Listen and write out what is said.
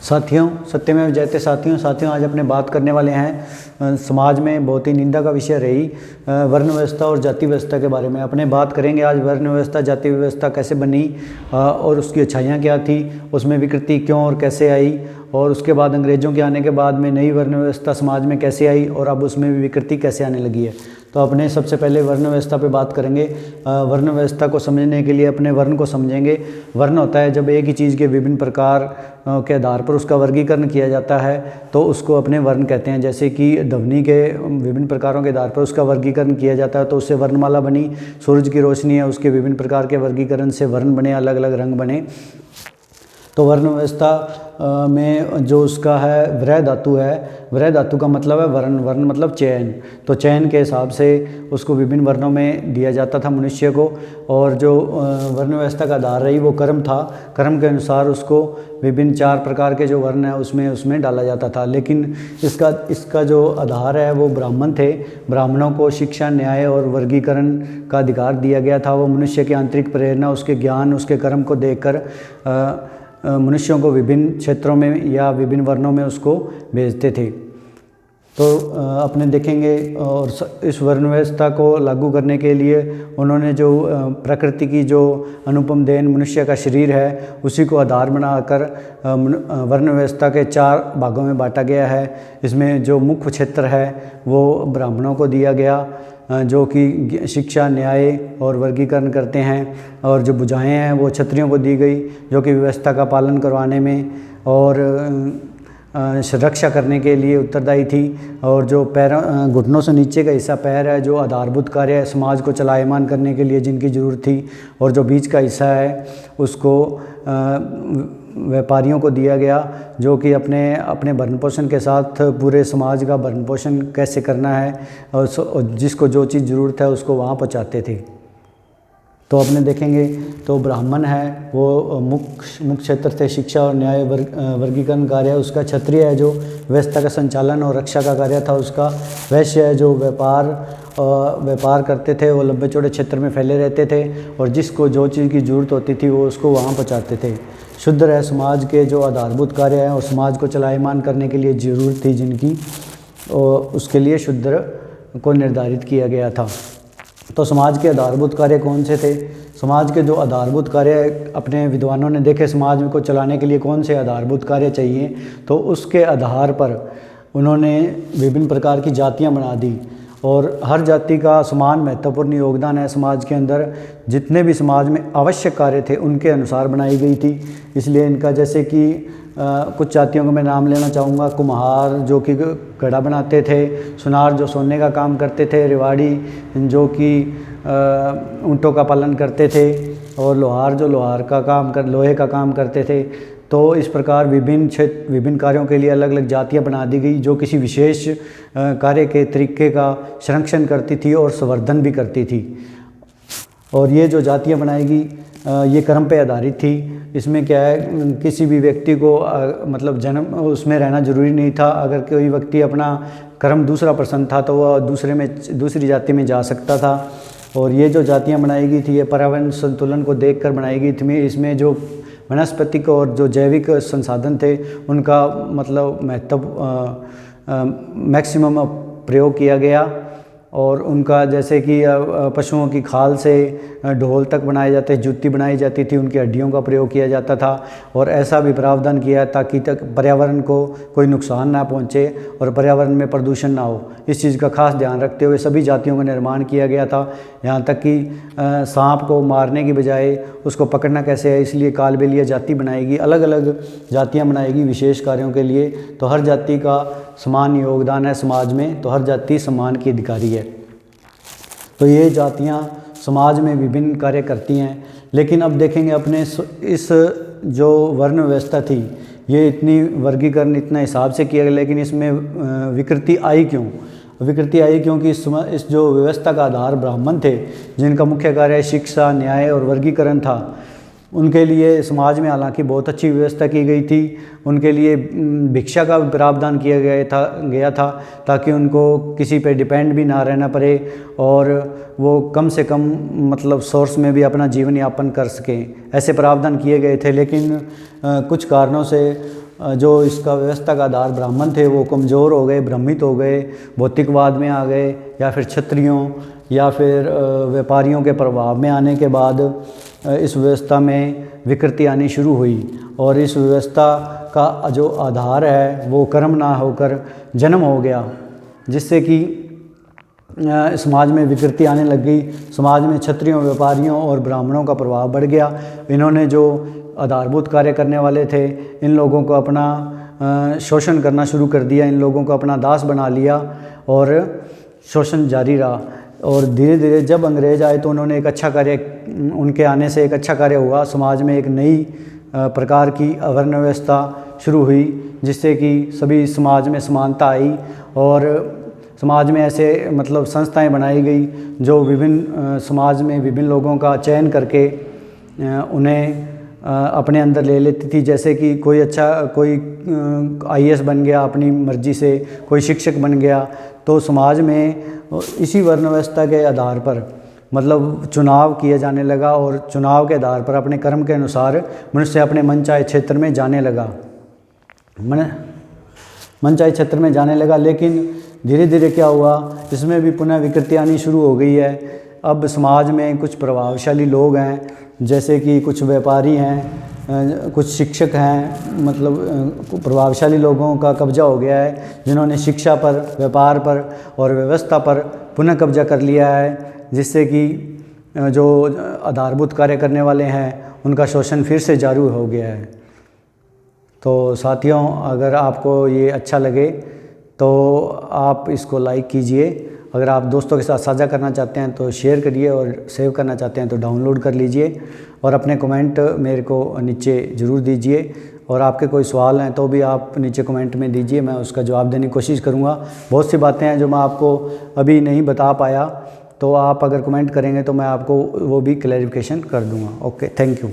साथियों, सत्यमेव जयते। साथियों आज अपने बात करने वाले हैं समाज में बहुत ही निंदा का विषय रही वर्ण व्यवस्था और जाति व्यवस्था के बारे में। अपने बात करेंगे आज वर्ण व्यवस्था, जाति व्यवस्था कैसे बनी और उसकी अच्छाइयाँ क्या थी, उसमें विकृति क्यों और कैसे आई, और उसके बाद अंग्रेज़ों के आने के बाद में नई वर्ण व्यवस्था समाज में कैसे आई और अब उसमें भी विकृति कैसे आने लगी है। तो अपने सबसे पहले वर्ण व्यवस्था पे बात करेंगे। वर्ण व्यवस्था को समझने के लिए अपने वर्ण को समझेंगे। वर्ण होता है जब एक ही चीज़ के विभिन्न प्रकार के आधार पर उसका वर्गीकरण किया जाता है तो उसको अपने वर्ण कहते हैं। जैसे कि ध्वनि के विभिन्न प्रकारों के आधार पर उसका वर्गीकरण किया जाता है तो उससे वर्णमाला बनी। सूरज की रोशनी है, उसके विभिन्न प्रकार के वर्गीकरण से वर्ण बने, अलग अलग रंग बने। तो वर्ण व्यवस्था में जो उसका है व्रय धातु है, व्रय धातु का मतलब है वर्ण, वर्ण मतलब चयन। तो चयन के हिसाब से उसको विभिन्न वर्णों में दिया जाता था मनुष्य को। और जो वर्ण व्यवस्था का आधार रही वो कर्म था। कर्म के अनुसार उसको विभिन्न 4 प्रकार के जो वर्ण है उसमें डाला जाता था। लेकिन इसका जो आधार है वो ब्राह्मण थे। ब्राह्मणों को शिक्षा, न्याय और वर्गीकरण का अधिकार दिया गया था। वो मनुष्य की आंतरिक प्रेरणा, उसके ज्ञान, उसके कर्म को देखकर मनुष्यों को विभिन्न क्षेत्रों में या विभिन्न वर्णों में उसको भेजते थे। तो अपने देखेंगे और इस वर्ण व्यवस्था को लागू करने के लिए उन्होंने जो प्रकृति की जो अनुपम देन मनुष्य का शरीर है उसी को आधार बनाकर वर्ण व्यवस्था के 4 भागों में बांटा गया है। इसमें जो मुख्य क्षेत्र है वो ब्राह्मणों को दिया गया जो कि शिक्षा, न्याय और वर्गीकरण करते हैं, और जो भुजाएं हैं वो क्षत्रियों को दी गई जो कि व्यवस्था का पालन करवाने में और रक्षा करने के लिए उत्तरदायी थी। और जो पैरों घुटनों से नीचे का हिस्सा पैर है जो आधारभूत कार्य है समाज को चलायमान करने के लिए जिनकी ज़रूरत थी, और जो बीच का हिस्सा है उसको व्यापारियों को दिया गया जो कि अपने भरण पोषण के साथ पूरे समाज का भरण पोषण कैसे करना है और जिसको जो चीज़ ज़रूरत है उसको वहाँ पहुँचाते थे। तो अपने देखेंगे तो ब्राह्मण है वो मुख्य क्षेत्र थे शिक्षा और न्याय वर्गीकरण कार्य है उसका। क्षत्रिय है जो व्यवस्था का संचालन और रक्षा का कार्य था उसका। वैश्य है जो व्यापार करते थे, वो लंबे चौड़े क्षेत्र में फैले रहते थे और जिसको जो चीज़ की ज़रूरत होती थी वो उसको वहाँ पहुँचाते थे। शूद्र है समाज के जो आधारभूत कार्य हैं और समाज को चलायमान करने के लिए ज़रूरत थी जिनकी, और उसके लिए शूद्र को निर्धारित किया गया था। तो समाज के आधारभूत कार्य कौन से थे? समाज के जो आधारभूत कार्य अपने विद्वानों ने देखे समाज को चलाने के लिए कौन से आधारभूत कार्य चाहिए, तो उसके आधार पर उन्होंने विभिन्न प्रकार की जातियां बना दी और हर जाति का समान महत्वपूर्ण योगदान है समाज के अंदर। जितने भी समाज में आवश्यक कार्य थे उनके अनुसार बनाई गई थी। इसलिए इनका जैसे कि कुछ जातियों को मैं नाम लेना चाहूँगा। कुम्हार जो कि घड़ा बनाते थे, सुनार जो सोने का काम करते थे, रेवाड़ी जो कि ऊँटों का पालन करते थे, और लोहार जो लोहे का काम करते थे। तो इस प्रकार विभिन्न कार्यों के लिए अलग अलग जातियाँ बना दी गई जो किसी विशेष कार्य के तरीके का संरक्षण करती थी और संवर्धन भी करती थी। और ये जो जातियाँ बनाएगी ये कर्म पे आधारित थी। इसमें क्या है, किसी भी व्यक्ति को मतलब जन्म उसमें रहना जरूरी नहीं था। अगर कोई व्यक्ति अपना कर्म दूसरा पसंद था तो वह दूसरी जाति में जा सकता था। और ये जो जातियाँ बनाई गई थी ये पर्यावरण संतुलन को देखकर बनाई गई थी। इसमें जो वनस्पतिक और जो जैविक संसाधन थे उनका मतलब मैक्सिमम प्रयोग किया गया। और उनका जैसे कि पशुओं की खाल से ढोल तक बनाए जाते, जूती बनाई जाती थी, उनकी हड्डियों का प्रयोग किया जाता था। और ऐसा भी प्रावधान किया ताकि पर्यावरण को कोई नुकसान ना पहुंचे और पर्यावरण में प्रदूषण ना हो। इस चीज़ का खास ध्यान रखते हुए सभी जातियों का निर्माण किया गया था। यहाँ तक कि सांप को मारने की बजाय उसको पकड़ना कैसे है, इसलिए कालबेलिया जाति बनाएगी, अलग अलग जातियाँ बनाएगी विशेष कार्यों के लिए। तो हर जाति का समान योगदान है समाज में, तो हर जाति सम्मान की अधिकारी है। तो ये जातियाँ समाज में विभिन्न कार्य करती हैं। लेकिन अब देखेंगे अपने इस जो वर्ण व्यवस्था थी ये इतनी वर्गीकरण इतना हिसाब से किया गया, लेकिन इसमें विकृति आई क्यों? विकृति आई क्योंकि इस जो व्यवस्था का आधार ब्राह्मण थे जिनका मुख्य कार्य शिक्षा, न्याय और वर्गीकरण था, उनके लिए समाज में हालांकि बहुत अच्छी व्यवस्था की गई थी। उनके लिए भिक्षा का प्रावधान किया गया था ताकि उनको किसी पे डिपेंड भी ना रहना पड़े और वो कम से कम मतलब सोर्स में भी अपना जीवन यापन कर सकें, ऐसे प्रावधान किए गए थे। लेकिन कुछ कारणों से जो इसका व्यवस्था का आधार ब्राह्मण थे वो कमज़ोर हो गए, भ्रमित हो गए, भौतिकवाद में आ गए, या फिर क्षत्रियों या फिर व्यापारियों के प्रभाव में आने के बाद इस व्यवस्था में विकृति आनी शुरू हुई। और इस व्यवस्था का जो आधार है वो कर्म ना होकर जन्म हो गया, जिससे कि समाज में विकृति आने लग गई। समाज में क्षत्रियों, व्यापारियों और ब्राह्मणों का प्रभाव बढ़ गया। इन्होंने जो आधारभूत कार्य करने वाले थे, इन लोगों को अपना शोषण करना शुरू कर दिया, इन लोगों को अपना दास बना लिया और शोषण जारी रहा। और धीरे धीरे जब अंग्रेज आए तो उन्होंने एक अच्छा कार्य, उनके आने से एक अच्छा कार्य हुआ, समाज में एक नई प्रकार की वर्ण व्यवस्था शुरू हुई, जिससे कि सभी समाज में समानता आई और समाज में ऐसे मतलब संस्थाएं बनाई गई जो विभिन्न समाज में विभिन्न लोगों का चयन करके उन्हें अपने अंदर ले लेती थी। जैसे कि कोई IAS बन गया अपनी मर्जी से, कोई शिक्षक बन गया, तो समाज में इसी वर्ण व्यवस्था के आधार पर मतलब चुनाव किया जाने लगा और चुनाव के आधार पर अपने कर्म के अनुसार मनुष्य अपने मनचाहे क्षेत्र में जाने लगा, मनचाहे क्षेत्र में जाने लगा। लेकिन धीरे धीरे क्या हुआ, इसमें भी पुनः विकृति आनी शुरू हो गई है। अब समाज में कुछ प्रभावशाली लोग हैं, जैसे कि कुछ व्यापारी हैं, कुछ शिक्षक हैं, मतलब प्रभावशाली लोगों का कब्जा हो गया है, जिन्होंने शिक्षा पर, व्यापार पर और व्यवस्था पर पुनः कब्जा कर लिया है, जिससे कि जो आधारभूत कार्य करने वाले हैं उनका शोषण फिर से जारी हो गया है। तो साथियों, अगर आपको ये अच्छा लगे तो आप इसको लाइक कीजिए। अगर आप दोस्तों के साथ साझा करना चाहते हैं तो शेयर करिए, और सेव करना चाहते हैं तो डाउनलोड कर लीजिए, और अपने कमेंट मेरे को नीचे ज़रूर दीजिए। और आपके कोई सवाल हैं तो भी आप नीचे कमेंट में दीजिए, मैं उसका जवाब देने की कोशिश करूँगा। बहुत सी बातें हैं जो मैं आपको अभी नहीं बता पाया, तो आप अगर कमेंट करेंगे तो मैं आपको वो भी क्लैरिफिकेशन कर दूँगा। Okay, thank you.